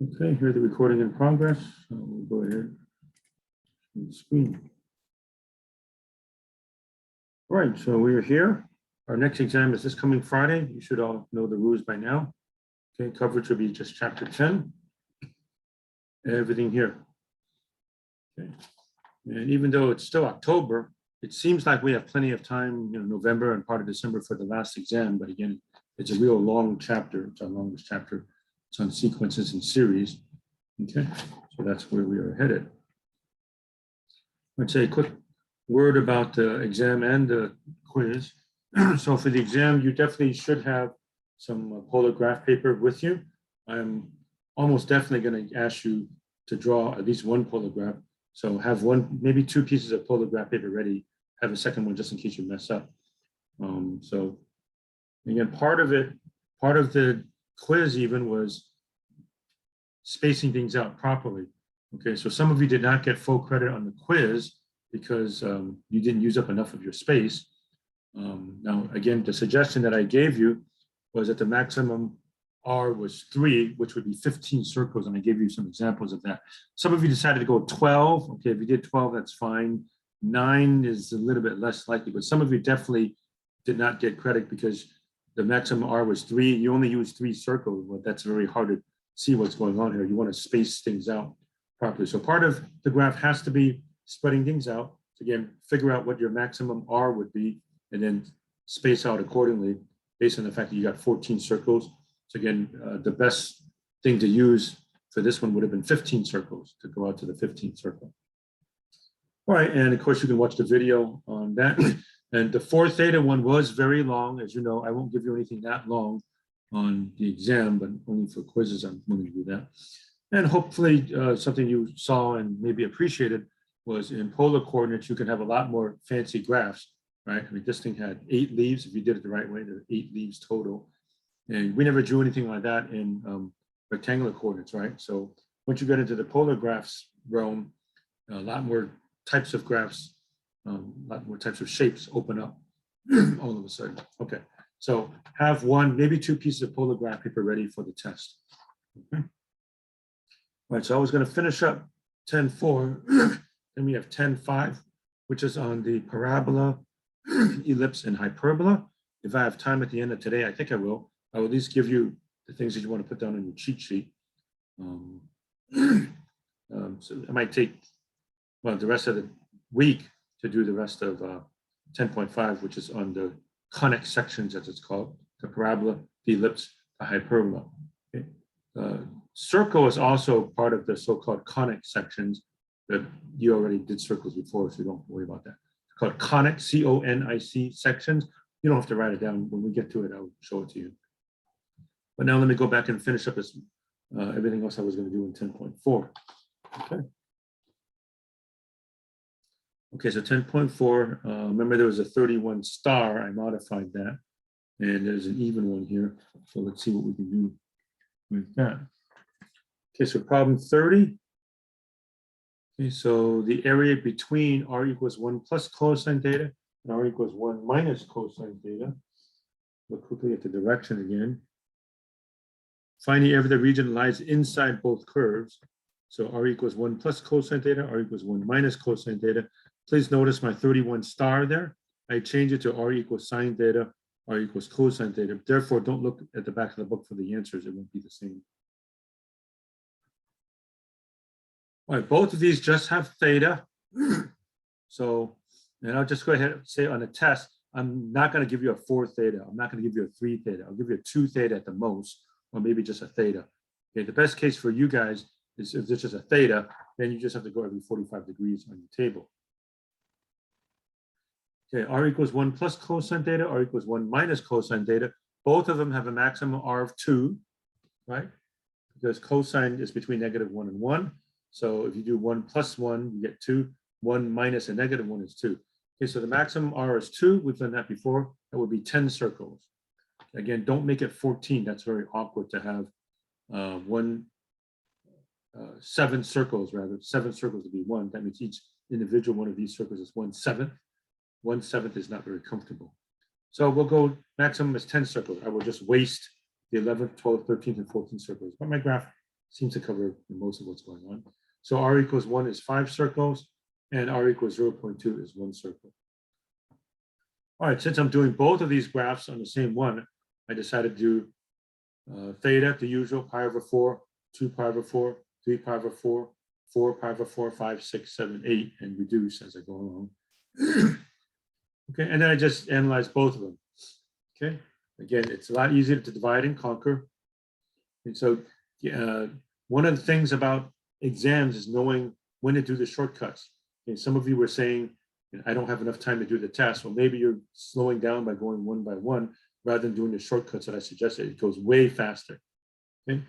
Okay, here the recording in progress. So we'll go ahead and screen. All right, so we are here. Our next exam is this coming Friday. You should all know the rules by now. Okay, coverage will be just chapter 10. Everything here. Okay. And even though it's still October, it seems like we have plenty of time, November and part of December for the last exam. But again, it's a real long chapter. It's our longest chapter. It's on sequences and series. Okay, so that's where we are headed. I'd say a quick word about the exam and the quiz. So for the exam, you definitely should have some polar graph paper with you. I'm almost definitely going to ask you to draw at least one polar graph. So have one, maybe two pieces of polar graph paper ready. Have a second one just in case you mess up. So again, part of the quiz even was spacing things out properly. Okay, so some of you did not get full credit on the quiz because you didn't use up enough of your space. Now, again, the suggestion that I gave you was that the maximum R was 3, which would be 15 circles, and I gave you some examples of that. Some of you decided to go 12. Okay, if you did 12, that's fine. 9 is a little bit less likely, but some of you definitely did not get credit because the maximum R was 3. You only used 3 circles, but that's very hard to see what's going on here. You want to space things out properly. So part of the graph has to be spreading things out. So again, figure out what your maximum R would be and then space out accordingly based on the fact that you got 14 circles. So again, the best thing to use for this one would have been 15 circles to go out to the 15th circle. All right, and of course you can watch the video on that. And the 4 theta one was very long. As you know, I won't give you anything that long on the exam, but only for quizzes I'm willing to do that. And hopefully something you saw and maybe appreciated was in polar coordinates, you can have a lot more fancy graphs, right? I mean, this thing had 8 leaves. If you did it the right way, there are 8 leaves total. And we never drew anything like that in rectangular coordinates, right? So once you get into the polar graphs realm, a lot more types of graphs, a lot more types of shapes open up all of a sudden. Okay, so have 1, maybe 2 pieces of polar graph paper ready for the test. Okay. All right, so I was going to finish up 10.4. Then we have 10.5, which is on the parabola, ellipse, and hyperbola. If I have time at the end of today, I think I will at least give you the things that you want to put down on your cheat sheet. So it might take, well, the rest of the week to do the rest of 10.5, which is on the conic sections, as it's called, the parabola, the ellipse, the hyperbola. Okay. Circle is also part of the so-called conic sections that you already did circles before, so you don't worry about that. It's called conic, C-O-N-I-C sections. You don't have to write it down. When we get to it, I'll show it to you. But now let me go back and finish up this, everything else I was going to do in 10.4. Okay. Okay, so 10.4, remember there was a 31 star. I modified that. And there's an even one here. So let's see what we can do with that. Okay, so problem 30. Okay, so the area between r equals 1 plus cosine theta and r equals 1 minus cosine theta. Look quickly at the direction again. Find the area of the region lies inside both curves. So r equals 1 plus cosine theta, r equals 1 minus cosine theta. Please notice my 31 star there. I change it to r equals sine theta, r equals cosine theta. Therefore, don't look at the back of the book for the answers. It won't be the same. All right, both of these just have theta. So, and I'll just go ahead and say on a test, I'm not going to give you a 4 theta. I'm not going to give you a 3 theta. I'll give you a 2 theta at the most, or maybe just a theta. Okay, the best case for you guys is if this is a theta, then you just have to go every 45 degrees on your table. Okay, r equals 1 plus cosine theta, r equals 1 minus cosine theta. Both of them have a maximum r of 2, right? Because cosine is between -1 and 1. So if you do 1 plus 1, you get 2. 1 minus a -1 is 2. Okay, so the maximum R is 2. We've done that before. That would be 10 circles. Again, don't make it 14. That's very awkward to have 7 circles, rather. 7 circles to be 1. That means each individual one of these circles is 1/7. 1/7 is not very comfortable. So we'll go maximum is 10 circles. I will just waste the 11th, 12th, 13th, and 14th circles. But my graph seems to cover most of what's going on. So r equals 1 is 5 circles, and r equals 0.2 is 1 circle. All right, since I'm doing both of these graphs on the same one, I decided to do theta, the usual, pi over 4, 2 pi over 4, 3 pi over 4, 4 pi over 4, 5, 6, 7, 8, and reduce as I go along. Okay, and then I just analyze both of them. Okay, again, it's a lot easier to divide and conquer. And so one of the things about exams is knowing when to do the shortcuts. Okay, some of you were saying, I don't have enough time to do the test. Well, maybe you're slowing down by going one by one rather than doing the shortcuts that I suggested. It goes way faster. Okay.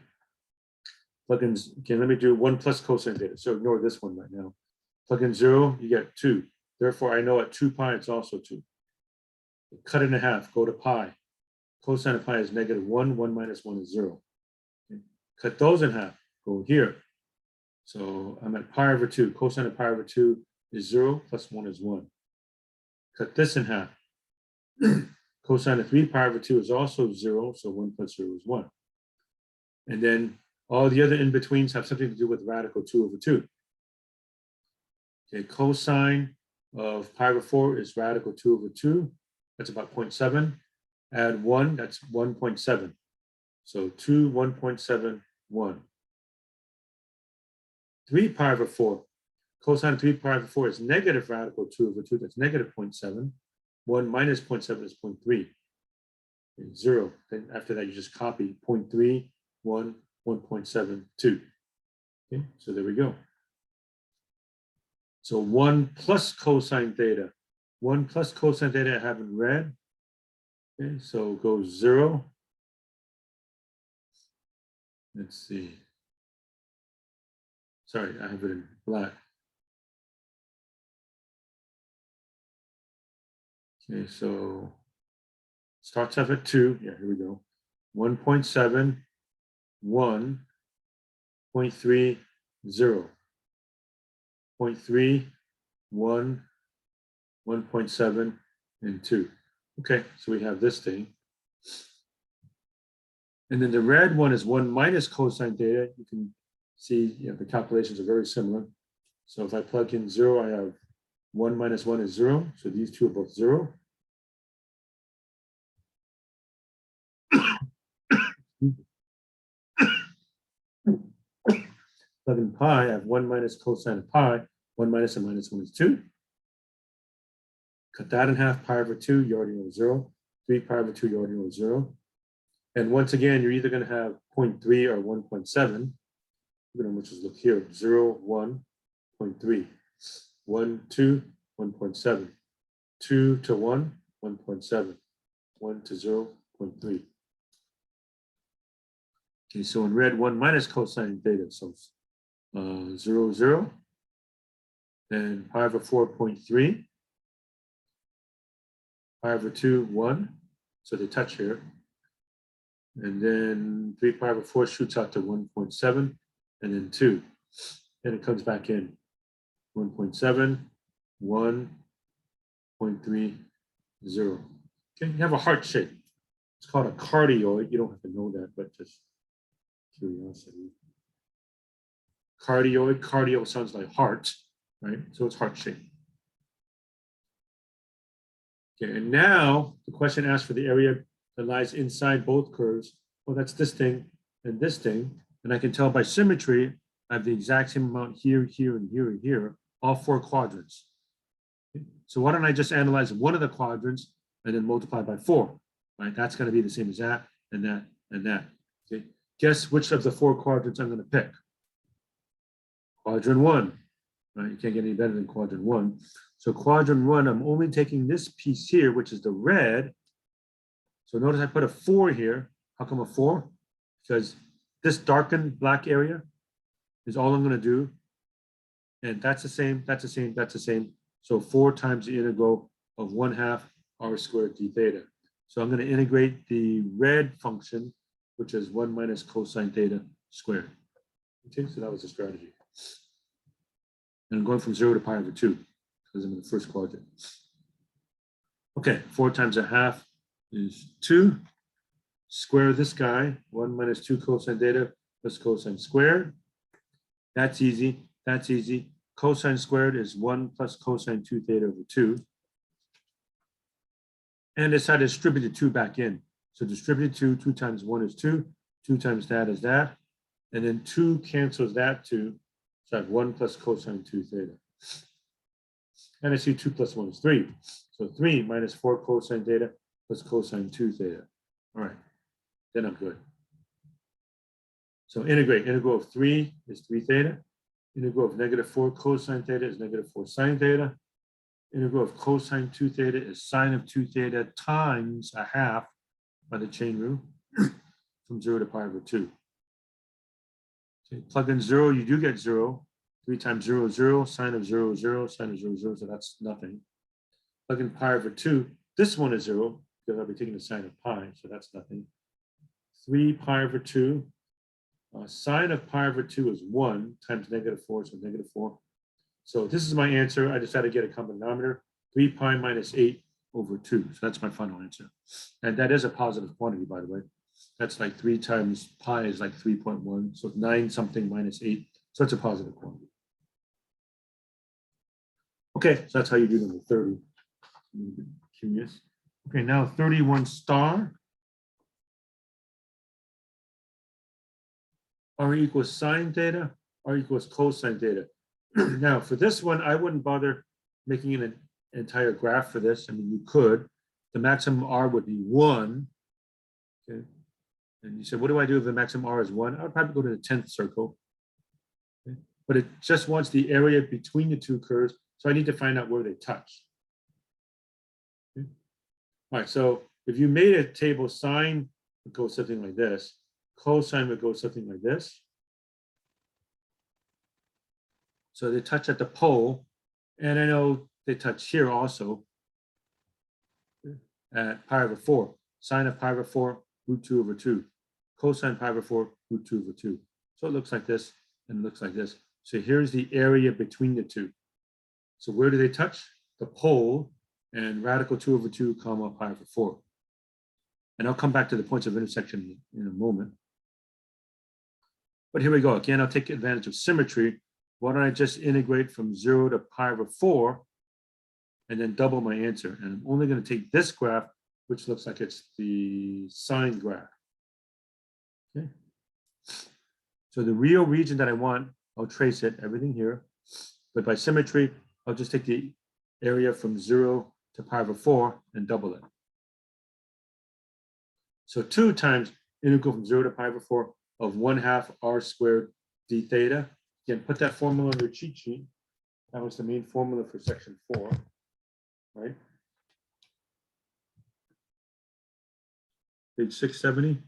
Plug in, okay, let me do 1 plus cosine theta. So ignore this one right now. Plug in 0, you get 2. Therefore, I know at 2 pi, it's also 2. Cut it in half, go to pi. Cosine of pi is -1, 1 minus 1 is 0. Okay. Cut those in half, go here. So I'm at pi over 2. Cosine of pi over 2 is 0, plus 1 is 1. Cut this in half. Cosine of 3 pi over 2 is also 0, so 1 plus 0 is 1. And then all the other in-betweens have something to do with radical 2 over 2. Okay, cosine of pi over 4 is radical 2 over 2. That's about 0.7. Add 1, that's 1.7. So 2, 1.7, 1. 3 pi over 4. Cosine 3 pi over 4 is negative radical 2 over 2. That's negative 0.7. 1 minus 0.7 is 0.3. 0. Then after that, you just copy 0.3, 1, 1.7, 2. Okay, so there we go. So 1 plus cosine theta. 1 plus cosine theta I have in red. Okay, so goes 0. Let's see. Sorry, I have it in black. Okay, so starts off at 2. Yeah, here we go. 1.7, 1, 0.3, 0. 0.3, 1, 1.7, and 2. Okay, so we have this thing. And then the red one is 1 minus cosine theta. You can see the calculations are very similar. So if I plug in 0, I have 1 minus 1 is 0. So these two are both 0. Plug in pi, I have 1 minus cosine of pi. 1 minus and minus 1 is 2. Cut that in half, pi over 2, you already know 0. 3 pi over 2, you already know 0. And once again, you're either going to have 0.3 or 1.7. We're going to just look here, 0, 1, 0.3. 1, 2, 1.7. 2 to 1, 1.7. 1 to 0, 0.3. Okay, so in red, 1 minus cosine theta, so 0, 0. Then pi over 4.3. Pi over 2, 1. So they touch here. And then 3 pi over 4 shoots out to 1.7, and then 2. Then it comes back in. 1.7, 1, 0.3, 0. Okay, you have a heart shape. It's called a cardioid. You don't have to know that, but just curiosity. Cardioid, cardio sounds like heart, right? So it's heart shape. Okay, and now the question asks for the area that lies inside both curves. Well, that's this thing and this thing. And I can tell by symmetry, I have the exact same amount here, here, and here, and here, all 4 quadrants. Okay. So why don't I just analyze one of the quadrants and then multiply by 4, right? That's going to be the same as that, and that, and that. Okay. Guess which of the 4 quadrants I'm going to pick? Quadrant 1, right? You can't get any better than quadrant 1. So quadrant 1, I'm only taking this piece here, which is the red. So notice I put a 4 here. How come a 4? Because this darkened black area is all I'm going to do. And that's the same, that's the same, that's the same. So 4 times the integral of 1/2 r squared d theta. So I'm going to integrate the red function, which is 1 minus cosine theta squared. Okay, so that was the strategy. And I'm going from 0 to pi over 2 because I'm in the first quadrant. Okay, 4 times 1/2 is 2. Square this guy, 1 minus 2 cosine theta, plus cosine squared. That's easy. That's easy. Cosine squared is 1 plus cosine 2 theta over 2. And decide to distribute the 2 back in. So distribute 2, 2 times 1 is 2, 2 times that is that. And then 2 cancels that 2. So I have 1 plus cosine 2 theta. And I see 2 plus 1 is 3. So 3 minus 4 cosine theta plus cosine 2 theta. All right, then I'm good. So integrate. Integral of 3 is 3 theta. Integral of negative 4 cosine theta is negative 4 sine theta. Integral of cosine 2 theta is sine of 2 theta times a half by the chain rule from 0 to pi over 2. Okay, plug in 0, you do get 0. 3 times 0 is 0, sine of 0 is 0, sine of 0 is 0, so that's nothing. Plug in pi over 2, this one is 0, because I'll be taking the sine of pi, so that's nothing. 3 pi over 2, sine of pi over 2 is 1 times negative 4, so negative 4. So this is my answer. I decided to get a common denominator, 3 pi minus 8 over 2. So that's my final answer. And that is a positive quantity, by the way. That's like 3 times pi is like 3.1. So 9 something minus 8. So it's a positive quantity. Okay, so that's how you do number 30. I'm curious. Okay, now 31 star. R equals sine theta, R equals cosine theta. Now, for this one, I wouldn't bother making an entire graph for this. I mean, you could. The maximum R would be 1. Okay. And you said, what do I do if the maximum R is 1? I would probably go to the 10th circle. Okay. But it just wants the area between the two curves. So I need to find out where they touch. Okay. All right, so if you made a table, sine would go something like this. Cosine would go something like this. So they touch at the pole, and I know they touch here also at pi over 4. Sine of pi over 4, root 2 over 2. Cosine pi over 4, root 2 over 2. So it looks like this, and it looks like this. So here's the area between the two. So where do they touch? The pole and radical 2 over 2 comma pi over 4. And I'll come back to the points of intersection in a moment. But here we go. Again, I'll take advantage of symmetry. Why don't I just integrate from 0 to pi over 4 and then double my answer? And I'm only going to take this graph, which looks like it's the sine graph. Okay. So the real region that I want, I'll trace it, everything here. But by symmetry, I'll just take the area from 0 to pi over 4 and double it. So 2 times integral from 0 to pi over 4 of 1/2 r squared d theta. Again, put that formula on your cheat sheet. That was the main formula for section 4, right? Page 670.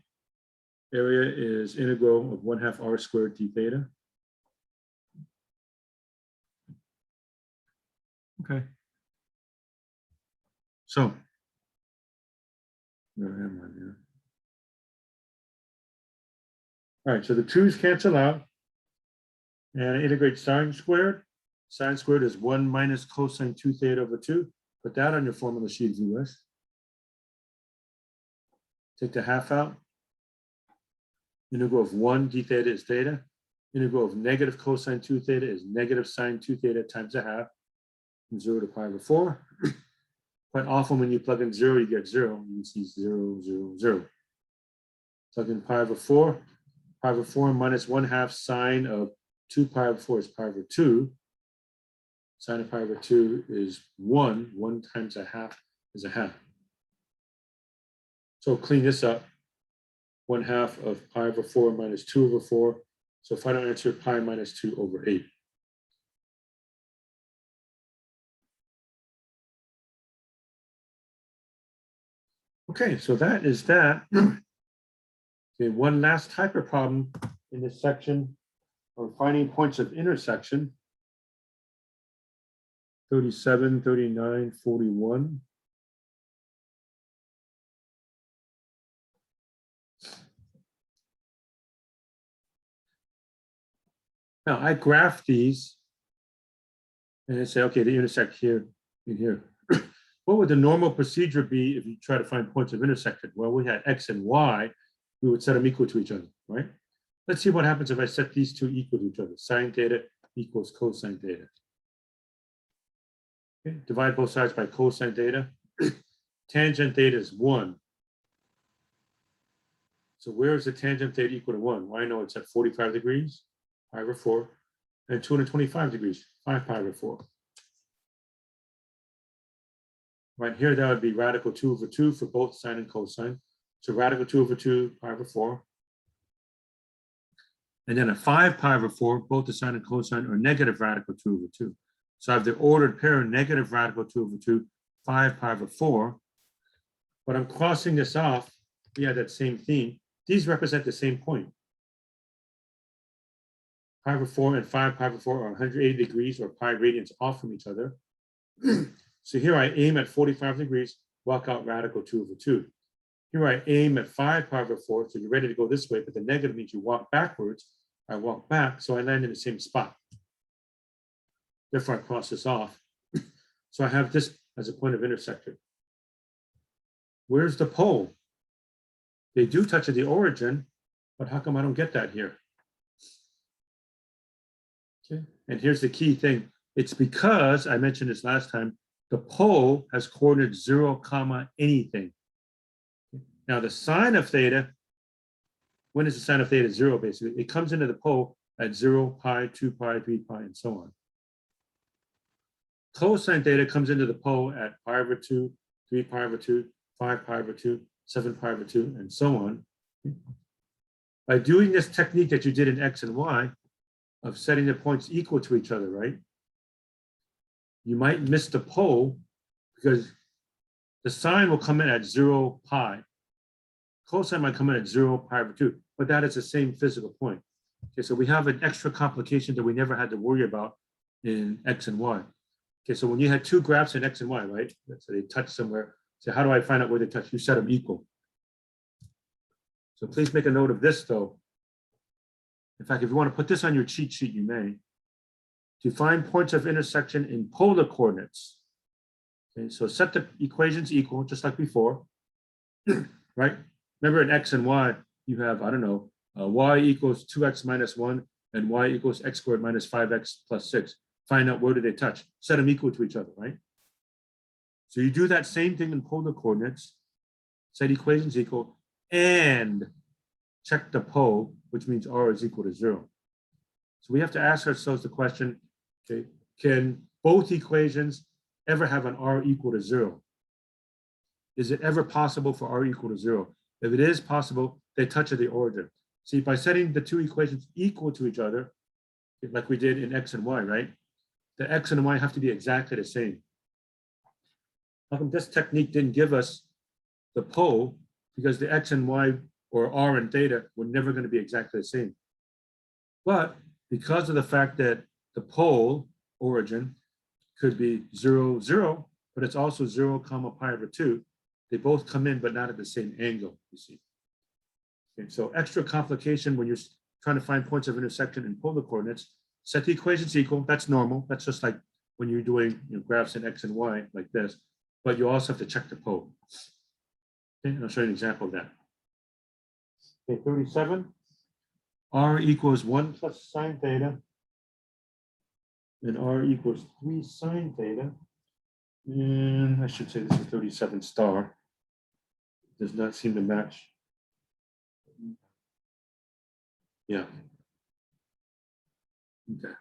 Area is integral of 1/2 r squared d theta. Okay. So, where am I here? All right, so the 2's cancel out. And integrate sine squared. Sine squared is 1 minus cosine 2 theta over 2. Put that on your formula sheet if you wish. Take the half out. Integral of 1 d theta is theta. Integral of negative cosine 2 theta is negative sine 2 theta times a half from 0 to pi over 4. Quite often when you plug in 0, you get 0. You can see 0, 0, 0. Plug in pi over 4. Pi over 4 minus 1/2 sine of 2 pi over 4 is pi over 2. Sine of pi over 2 is 1. 1 times a half is a half. So clean this up. 1/2 of pi over 4 minus 2 over 4. So final answer, pi minus 2 over 8. Okay, so that is that. Okay, one last hyper problem in this section of finding points of intersection. 37, 39, 41. Now I graph these and I say, okay, they intersect here and here. What would the normal procedure be if you try to find points of intersection? Well, we had X and Y, we would set them equal to each other, right? Let's see what happens if I set these two equal to each other. Sine theta equals cosine theta. Okay, divide both sides by cosine theta. Tangent theta is 1. So where is the tangent theta equal to 1? Well, I know it's at 45 degrees, pi over 4, and 225 degrees, 5 pi over 4. Right here, that would be radical 2 over 2 for both sine and cosine. So radical 2 over 2, pi over 4. And then a 5 pi over 4, both the sine and cosine are negative radical 2 over 2. So I have the ordered pair negative radical 2 over 2, 5 pi over 4. But I'm crossing this off. We have that same theme. These represent the same point. Pi over 4 and 5 pi over 4 are 180 degrees or pi radians off from each other. So here I aim at 45 degrees, walk out radical 2 over 2. Here I aim at 5 pi over 4, so you're ready to go this way, but the negative means you walk backwards. I walk back, so I land in the same spot. Therefore, I cross this off. So I have this as a point of intersection. Where's the pole? They do touch at the origin, but how come I don't get that here? Okay, and here's the key thing. It's because, I mentioned this last time, the pole has coordinates 0, comma, anything. Now the sine of theta, when is the sine of theta 0 basically? It comes into the pole at 0, pi, 2 pi, 3 pi, and so on. Cosine theta comes into the pole at pi over 2, 3 pi over 2, 5 pi over 2, 7 pi over 2, and so on. By doing this technique that you did in X and Y, of setting the points equal to each other, right? You might miss the pole because the sine will come in at 0 pi. Cosine might come in at 0 pi over 2, but that is the same physical point. Okay, so we have an extra complication that we never had to worry about in X and Y. Okay, so when you had two graphs in X and Y, right? So they touch somewhere. So how do I find out where they touch? You set them equal. So please make a note of this though. In fact, if you want to put this on your cheat sheet, you may. To find points of intersection in polar coordinates. Okay, so set the equations equal, just like before, right? Remember in X and Y, you have, I don't know, Y equals 2x minus 1 and Y equals x squared minus 5x plus 6. Find out where do they touch. Set them equal to each other, right? So you do that same thing in polar coordinates, set equations equal, and check the pole, which means R is equal to 0. So we have to ask ourselves the question, okay, can both equations ever have an R equal to 0? Is it ever possible for R equal to 0? If it is possible, they touch at the origin. See, by setting the two equations equal to each other, like we did in X and Y, right? The X and Y have to be exactly the same. How come this technique didn't give us the pole? Because the X and Y or R and theta were never going to be exactly the same. But because of the fact that the pole origin could be 0, 0, but it's also 0, comma, pi over 2, they both come in, but not at the same angle, you see. Okay, so extra complication when you're trying to find points of intersection in polar coordinates, set the equations equal, that's normal. That's just like when you're doing graphs in X and Y like this, but you also have to check the pole. Okay, and I'll show you an example of that. Okay, 37, R equals 1 plus sine theta, and R equals 3 sine theta. And I should say this is 37 star. Does not seem to match. Yeah. Okay.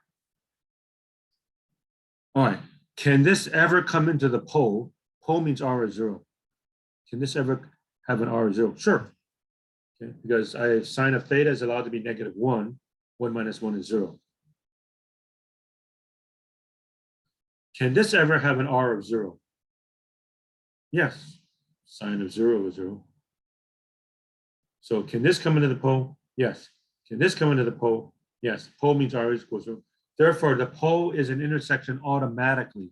All right. Can this ever come into the pole? Pole means R is 0. Can this ever have an R is 0? Sure. Okay. Because sine of theta is allowed to be negative 1. 1 minus 1 is 0. Can this ever have an R of 0? Yes. Sine of 0 is 0. So can this come into the pole? Yes. Can this come into the pole? Yes. Pole means R is equal to 0. Therefore, the pole is an intersection automatically.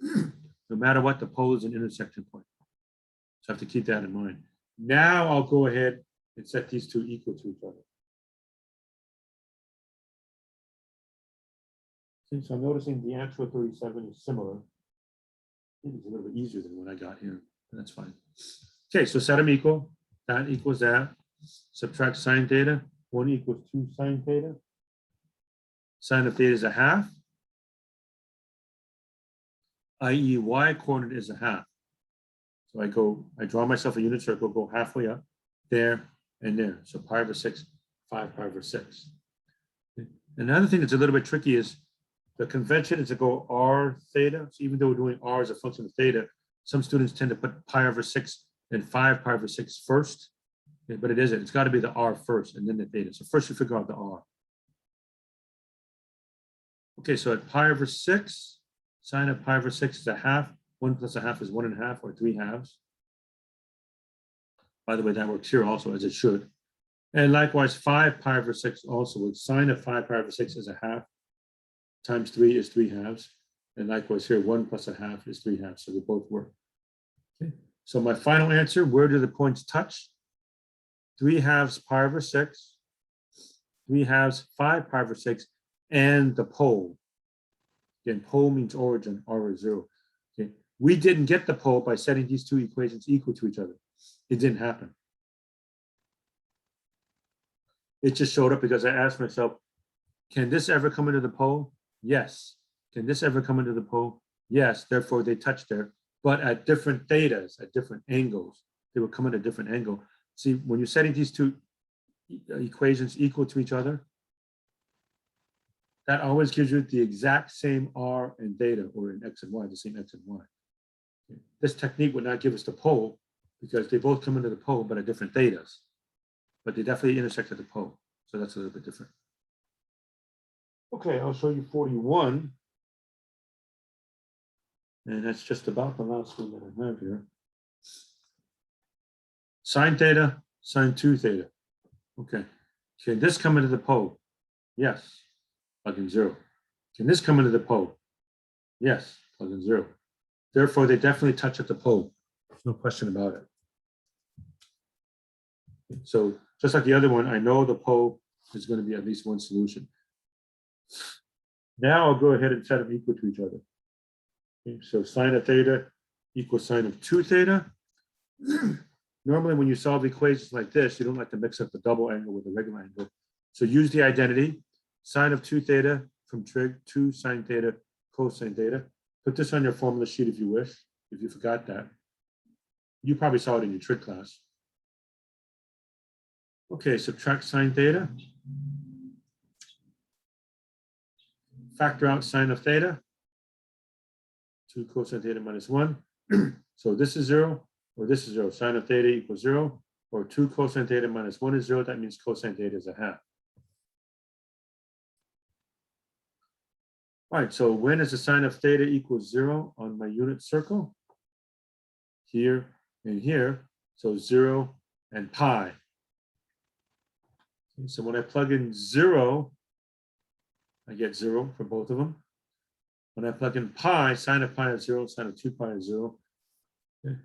No matter what, the pole is an intersection point. So I have to keep that in mind. Now I'll go ahead and set these two equal to each other. Okay, so I'm noticing the actual 37 is similar. It's a little bit easier than what I got here. That's fine. Okay, so set them equal. That equals that. Subtract sine theta. 1 equals 2 sine theta. Sine of theta is a half, i.e. y coordinate is a half. So I draw myself a unit circle, go halfway up, there and there. So pi over 6, 5 pi over 6. Another thing that's a little bit tricky is the convention is to go r theta. So even though we're doing r as a function of theta, some students tend to put pi over 6 and 5 pi over 6 first. Okay, but it isn't. It's got to be the r first and then the theta. So first you figure out the r. Okay, so at pi over 6, sine of pi over 6 is a half. 1 plus a half is 1.5 or 3 halves. By the way, that works here also as it should. And likewise, 5 pi over 6 also works. Sine of 5 pi over 6 is a half times 3 is 3 halves. And likewise here, 1 plus a half is 3 halves. So they both work. Okay. So my final answer, where do the points touch? 3 halves pi over 6, 3 halves 5 pi over 6, and the pole. Again, pole means origin, r is 0. Okay. We didn't get the pole by setting these two equations equal to each other. It didn't happen. It just showed up because I asked myself, can this ever come into the pole? Yes. Can this ever come into the pole? Yes. Therefore, they touch there, but at different thetas, at different angles. They would come at a different angle. See, when you're setting these two equations equal to each other, that always gives you the exact same r and theta, or in x and y, the same x and y. Okay. This technique would not give us the pole because they both come into the pole, but at different thetas. But they definitely intersect at the pole. So that's a little bit different. Okay, I'll show you 41. And that's just about the last one that I have here. Sine theta, sine 2 theta. Okay. Can this come into the pole? Yes. Plug in 0. Can this come into the pole? Yes. Plug in 0. Therefore, they definitely touch at the pole. There's no question about it. So just like the other one, I know the pole is going to be at least one solution. Now I'll go ahead and set them equal to each other. Okay, so sine of theta equals sine of 2 theta. Normally when you solve equations like this, you don't like to mix up the double angle with the regular angle. So use the identity, sine of 2 theta from trig, 2 sine theta cosine theta. Put this on your formula sheet if you wish, if you forgot that. You probably saw it in your trig class. Okay, subtract sine theta. Factor out sine of theta. 2 cosine theta minus 1. So this is 0, or this is 0. Sine of theta equals 0, or 2 cosine theta minus 1 is 0. That means cosine theta is a half. All right, so when is the sine of theta equals 0 on my unit circle? Here and here. So 0 and pi. Okay, so when I plug in 0, I get 0 for both of them. When I plug in pi, sine of pi is 0, sine of 2 pi is 0. Okay.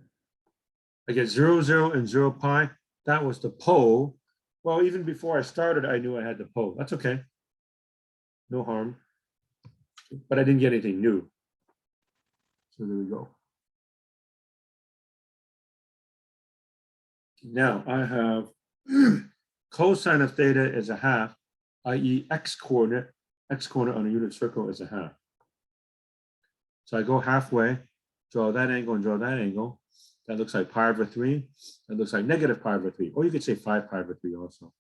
I get 0, 0, and 0 pi. That was the pole. Well, even before I started, I knew I had the pole. That's okay. No harm. But I didn't get anything new. So there we go. Now I have cosine of theta is a half, i.e. x coordinate on a unit circle is a half. So I go halfway, draw that angle and draw that angle. That looks like pi over 3. That looks like negative pi over 3. Or you could say 5 pi over 3 also.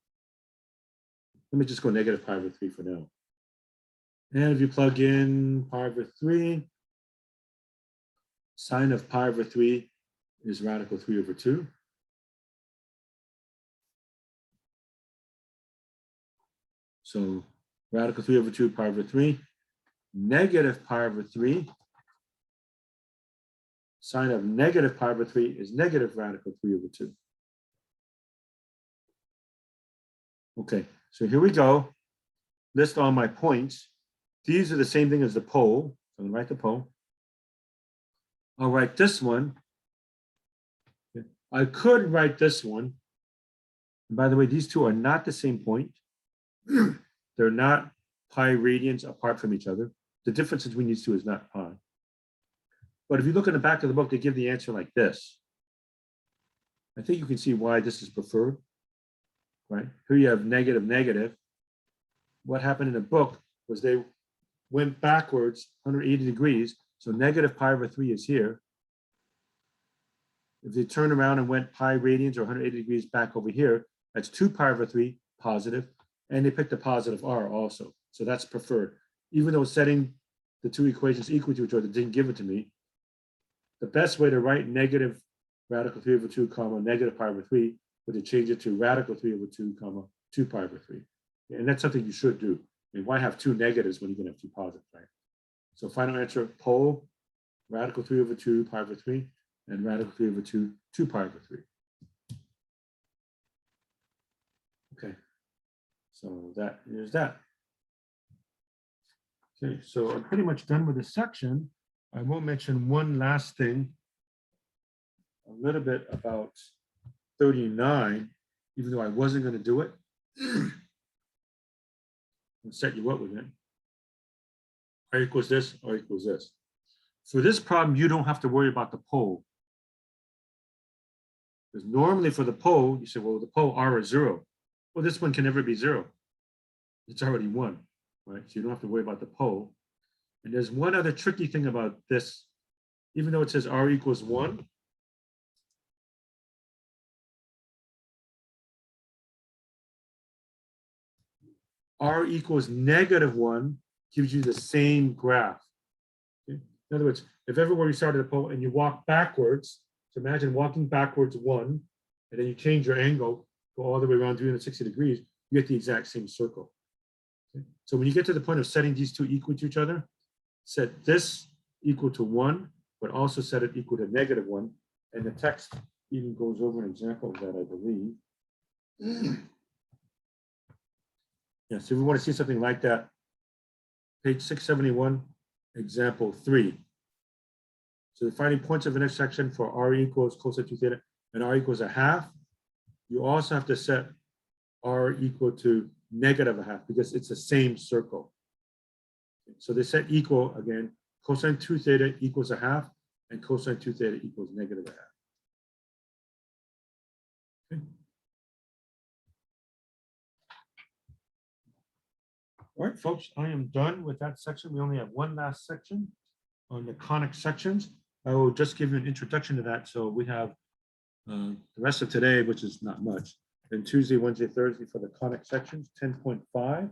Let me just go negative pi over 3 for now. And if you plug in pi over 3, sine of pi over 3 is radical 3 over 2. So radical 3 over 2 pi over 3. Negative pi over 3. Sine of negative pi over 3 is negative radical 3 over 2. Okay, so here we go. List all my points. These are the same thing as the pole. So I'm going to write the pole. I'll write this one. Okay. I could write this one. And by the way, these two are not the same point. They're not pi radians apart from each other. The difference between these two is not pi. But if you look in the back of the book, they give the answer like this. I think you can see why this is preferred. right? Here you have negative, negative. What happened in the book was they went backwards 180 degrees. So negative pi over 3 is here. If they turn around and went pi radians or 180 degrees back over here, that's 2 pi over 3 positive. And they picked a positive r also. So that's preferred. Even though setting the two equations equal to each other didn't give it to me, the best way to write negative radical 3 over 2 comma negative pi over 3 would to change it to radical 3 over 2 comma 2 pi over 3. And that's something you should do. I mean, why have two negatives when you can have two positives, right? So final answer, pole, radical 3 over 2 pi over 3, and radical 3 over 2, 2 pi over 3. Okay, so that is that. Okay, so I'm pretty much done with this section. I will mention one last thing, a little bit about 39, even though I wasn't going to do it. I'll set you up with it. R equals this, R equals this. For this problem, you don't have to worry about the pole. Because normally for the pole, you say, well, the pole R is 0. Well, this one can never be 0. It's already 1, right? So you don't have to worry about the pole. And there's one other tricky thing about this. Even though it says R equals 1, R equals negative 1 gives you the same graph. Okay? In other words, if everywhere you started a pole and you walk backwards, so imagine walking backwards 1, and then you change your angle, go all the way around 360 degrees, you get the exact same circle. Okay? So when you get to the point of setting these two equal to each other, set this equal to 1, but also set it equal to negative 1. And the text even goes over an example of that, I believe. Yeah, so if we want to see something like that, page 671, example 3. So finding points of intersection for r equals cosine 2 theta and r equals a half. You also have to set r equal to negative a half because it's the same circle. So they set equal again, cosine 2 theta equals a half and cosine 2 theta equals negative a half. Okay. All right, folks, I am done with that section. We only have one last section on the conic sections. I will just give you an introduction to that. So we have the rest of today, which is not much, and Tuesday, Wednesday, Thursday for the conic sections, 10.5.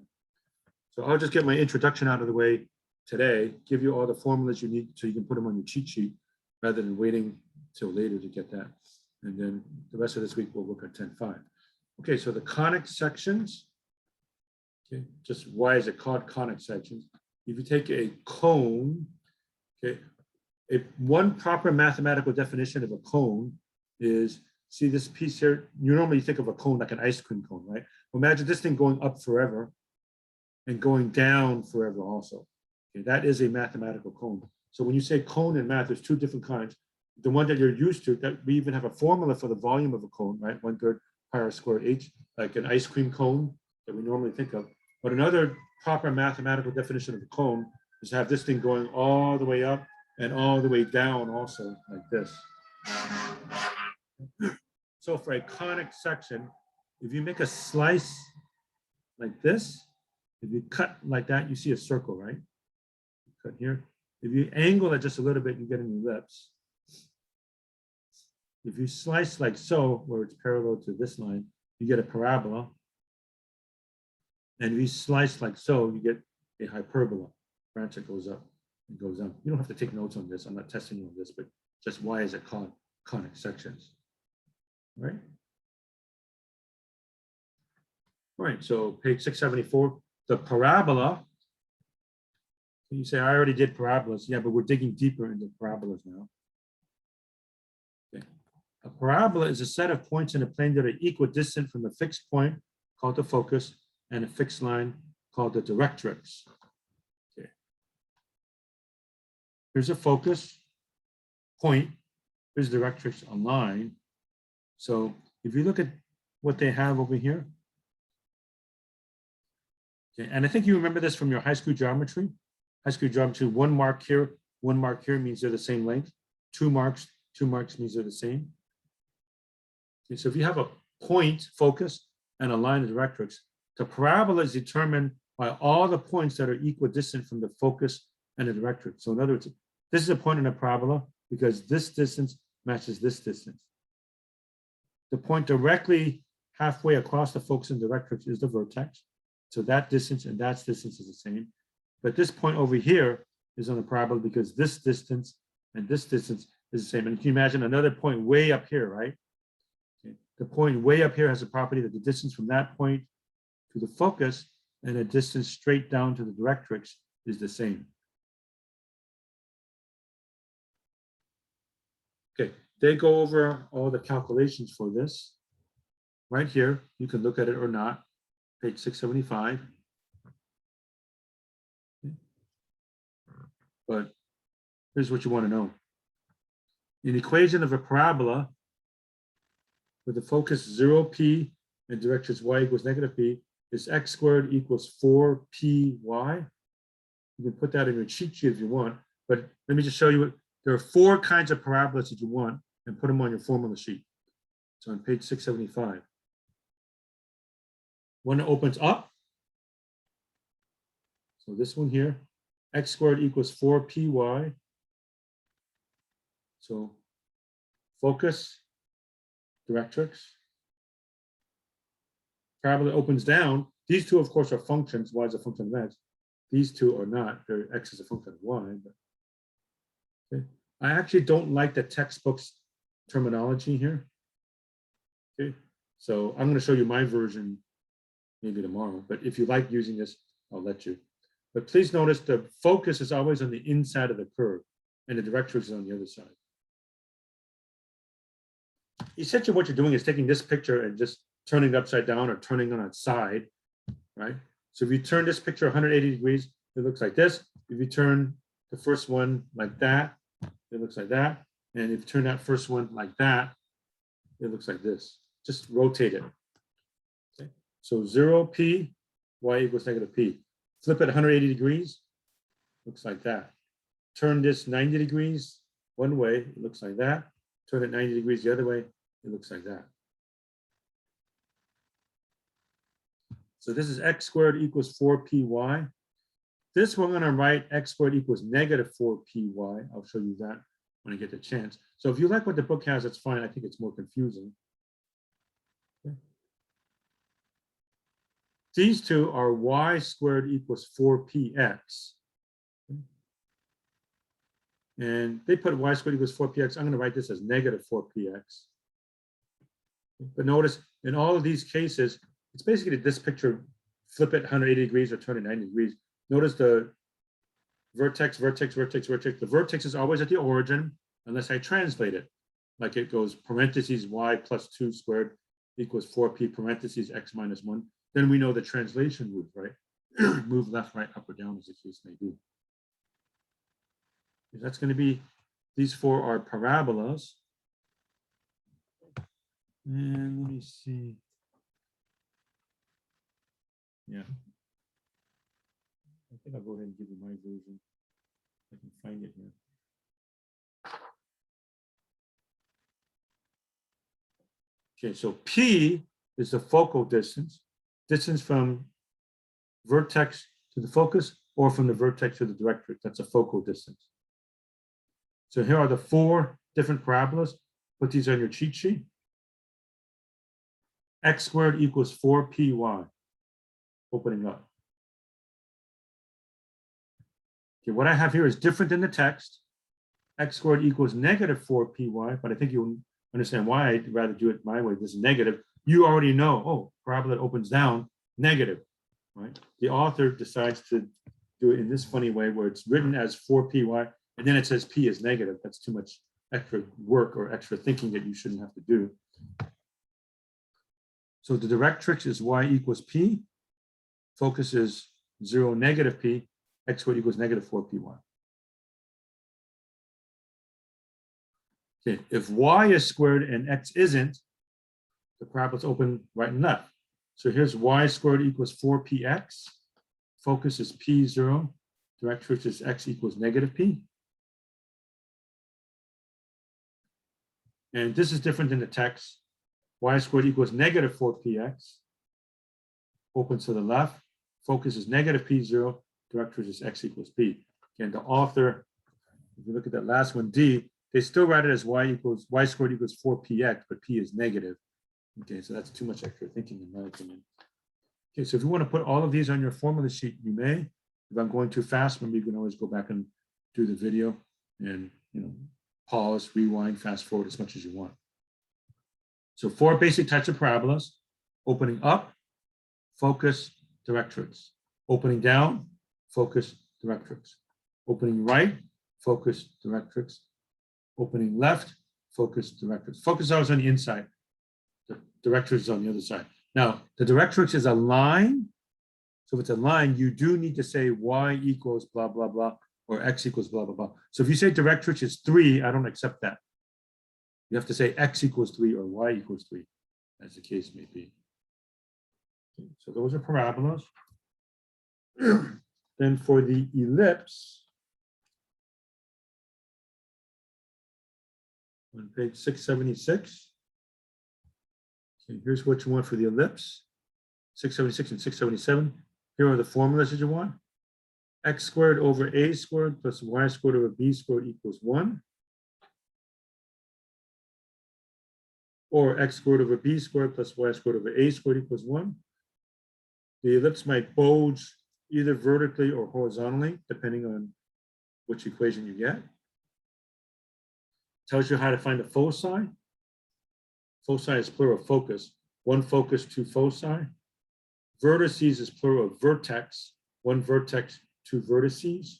So I'll just get my introduction out of the way today, give you all the formulas you need so you can put them on your cheat sheet rather than waiting till later to get that. And then the rest of this week, we'll look at 10.5. Okay, so the conic sections. Okay, just why is it called conic sections? If you take a cone, okay, one proper mathematical definition of a cone is, see this piece here, you normally think of a cone like an ice cream cone, right? Well, imagine this thing going up forever and going down forever also. Okay, that is a mathematical cone. So when you say cone in math, there's two different kinds. The one that you're used to, that we even have a formula for the volume of a cone, right? 1/3 pi r squared h, like an ice cream cone that we normally think of. But another proper mathematical definition of a cone is to have this thing going all the way up and all the way down also like this. So for a conic section, if you make a slice like this, if you cut like that, you see a circle, right? Cut here. If you angle it just a little bit, you get an ellipse. If you slice like so, where it's parallel to this line, you get a parabola. And if you slice like so, you get a hyperbola, branch that goes up and goes down. You don't have to take notes on this. I'm not testing you on this, but just why is it called conic sections, right? All right, so page 674, the parabola. You say, I already did parabolas. Yeah, but we're digging deeper into parabolas now. Okay. A parabola is a set of points in a plane that are equidistant from a fixed point called the focus and a fixed line called the directrix. Okay. Here's a focus point. Here's the directrix, a line. So if you look at what they have over here, okay, and I think you remember this from your high school geometry. High school geometry, one mark here means they're the same length. 2 marks means they're the same. Okay, so if you have a point focus and a line of directrix, the parabola is determined by all the points that are equidistant from the focus and the directrix. So in other words, this is a point in a parabola because this distance matches this distance. The point directly halfway across the focus and directrix is the vertex. So that distance and that distance is the same. But this point over here is on the parabola because this distance and this distance is the same. And can you imagine another point way up here, right? Okay. The point way up here has a property that the distance from that point to the focus and the distance straight down to the directrix is the same. Okay, they go over all the calculations for this. Right here, you can look at it or not, page 675. Okay. But here's what you want to know. An equation of a parabola with the focus 0p and directrix y equals negative p is x squared equals 4py. You can put that in your cheat sheet if you want, but let me just show you what there are 4 kinds of parabolas that you want and put them on your formula sheet. It's on page 675. One that opens up. So this one here, x squared equals 4py. So focus, directrix. Parabola opens down. These two, of course, are functions. Y is a function of x. These two are not. X is a function of y. But, okay. I actually don't like the textbook's terminology here. Okay, so I'm going to show you my version maybe tomorrow. But if you like using this, I'll let you. But please notice the focus is always on the inside of the curve, and the directrix is on the other side. Essentially, what you're doing is taking this picture and just turning it upside down or turning on its side, right? So if you turn this picture 180 degrees, it looks like this. If you turn the first one like that, it looks like that. And if you turn that first one like that, it looks like this. Just rotate it. Okay. So 0p, y equals negative p. Flip it 180 degrees, looks like that. Turn this 90 degrees one way, it looks like that. Turn it 90 degrees the other way, it looks like that. So this is x squared equals 4py. This we're going to write x squared equals negative 4py. I'll show you that when I get the chance. So if you like what the book has, that's fine. I think it's more confusing. Okay. These two are y squared equals 4px. Okay. And they put y squared equals 4px. I'm going to write this as negative 4px. Okay. But notice in all of these cases, it's basically this picture, flip it 180 degrees or turn it 90 degrees. Notice the vertex, vertex, vertex, vertex. The vertex is always at the origin unless I translate it. Like it goes parentheses y plus 2 squared equals 4p parentheses x minus 1. Then we know the translation move, right? Move left, right, up or down as the case may be. That's going to be, these 4 are parabolas. And let me see. Yeah. I think I'll go ahead and give you my version. I can find it here. Okay, so P is the focal distance, distance from vertex to the focus or from the vertex to the directrix. That's a focal distance. So here are the 4 different parabolas. Put these on your cheat sheet. X squared equals 4py. Opening up. Okay, what I have here is different than the text. X squared equals negative 4py, but I think you'll understand why I'd rather do it my way. This is negative. You already know, oh, parabola opens down, negative, right? The author decides to do it in this funny way where it's written as 4py, and then it says p is negative. That's too much extra work or extra thinking that you shouldn't have to do. So the directrix is y equals p. Focus is 0, negative p. X squared equals negative 4py. Okay, if y is squared and x isn't, the parabola's open right and left. So here's y squared equals 4px. Focus is p0. Directrix is x equals negative p. And this is different than the text. Y squared equals negative 4px. opens to the left. Focus is negative P0. Directrix is X equals P. Again, the author, if you look at that last one, D, they still write it as Y squared equals 4PX, but P is negative. Okay, so that's too much extra thinking in my opinion. Okay, so if you want to put all of these on your formula sheet, you may. If I'm going too fast, maybe you can always go back and do the video and pause, rewind, fast forward as much as you want. So 4 basic types of parabolas: opening up, focus, directrix; opening down, focus, directrix; opening right, focus, directrix; opening left, focus, directrix. Focus is always on the inside. The directrix is on the other side. Now, the directrix is a line. So if it's a line, you do need to say Y equals blah, blah, blah, or X equals blah, blah, blah. So if you say directrix is 3, I don't accept that. You have to say X equals 3 or Y equals 3, as the case may be. Okay, so those are parabolas. Then for the ellipse, on page 676, okay, here's what you want for the ellipse, 676 and 677. Here are the formulas that you want. X squared over A squared plus Y squared over B squared equals 1. Or X squared over B squared plus Y squared over A squared equals 1. The ellipse might bulge either vertically or horizontally, depending on which equation you get. Tells you how to find the foci. Foci is plural of focus. 1 focus, 2 foci. Vertices is plural of vertex. 1 vertex, 2 vertices.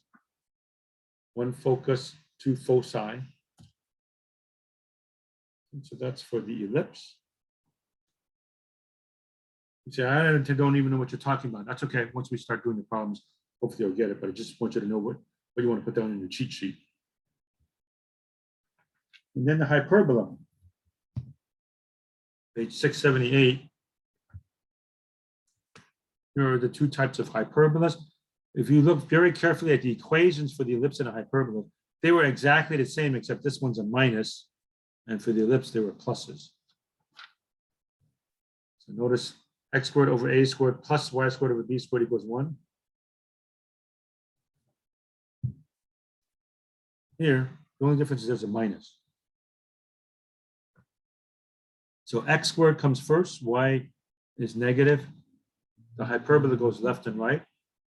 1 focus, 2 foci. And so that's for the ellipse. You say, I don't even know what you're talking about. That's okay. Once we start doing the problems, hopefully you'll get it, but I just want you to know what you want to put down in your cheat sheet. And then the hyperbola. Page 678. Here are the 2 types of hyperbolas. If you look very carefully at the equations for the ellipse and a hyperbola, they were exactly the same, except this one's a minus, and for the ellipse, they were pluses. So notice X squared over A squared plus Y squared over B squared equals 1. Here, the only difference is there's a minus. So X squared comes first, Y is negative. The hyperbola goes left and right.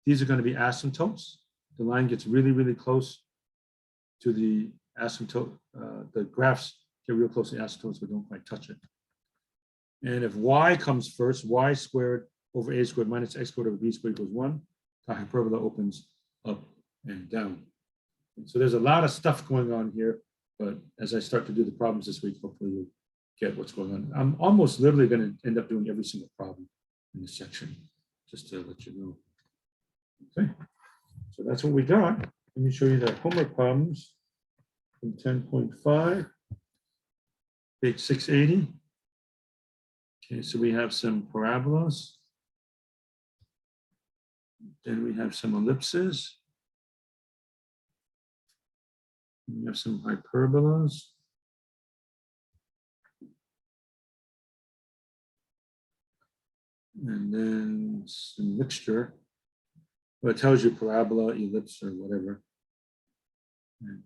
These are going to be asymptotes. The line gets really, really close to the asymptote. The graphs get real close to asymptotes, but don't quite touch it. And if Y comes first, Y squared over A squared minus X squared over B squared equals 1, the hyperbola opens up and down. And so there's a lot of stuff going on here, but as I start to do the problems this week, hopefully you'll get what's going on. I'm almost literally going to end up doing every single problem in this section, just to let you know. Okay, so that's what we got. Let me show you the homework problems from 10.5, page 680. Okay, so we have some parabolas. Then we have some ellipses. We have some hyperbolas. And then some mixture. Well, it tells you parabola, ellipse, or whatever. And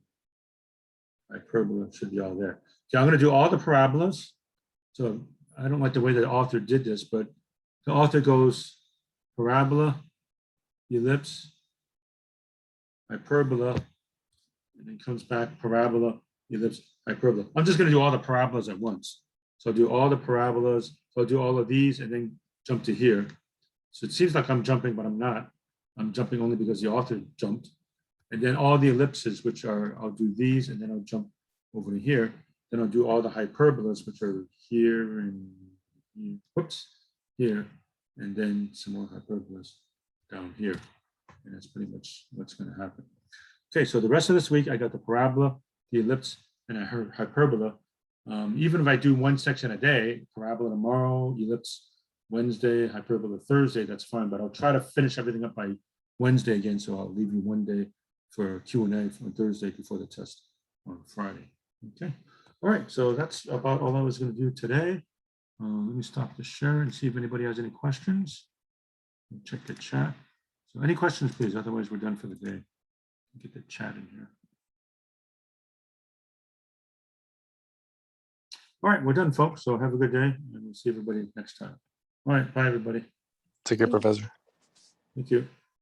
hyperbola should be all there. Okay, I'm going to do all the parabolas. So I don't like the way the author did this, but the author goes parabola, ellipse, hyperbola, and then comes back parabola, ellipse, hyperbola. I'm just going to do all the parabolas at once. So I'll do all the parabolas. So I'll do all of these and then jump to here. So it seems like I'm jumping, but I'm not. I'm jumping only because the author jumped. And then all the ellipses, which are, I'll do these and then I'll jump over to here. Then I'll do all the hyperbolas, which are here and whoops, here, and then some more hyperbolas down here. And that's pretty much what's going to happen. Okay, so the rest of this week, I got the parabola, the ellipse, and a hyperbola. Even if I do one section a day, parabola tomorrow, ellipse Wednesday, hyperbola Thursday, that's fine. But I'll try to finish everything up by Wednesday again. So I'll leave you one day for Q&A on Thursday before the test on Friday. Okay. All right. So that's about all I was going to do today. Let me stop the share and see if anybody has any questions. Check the chat. So any questions, please? Otherwise, we're done for the day. Get the chat in here. All right, we're done, folks. So have a good day, and we'll see everybody next time. All right, bye, everybody. Take care, Professor. Thank you.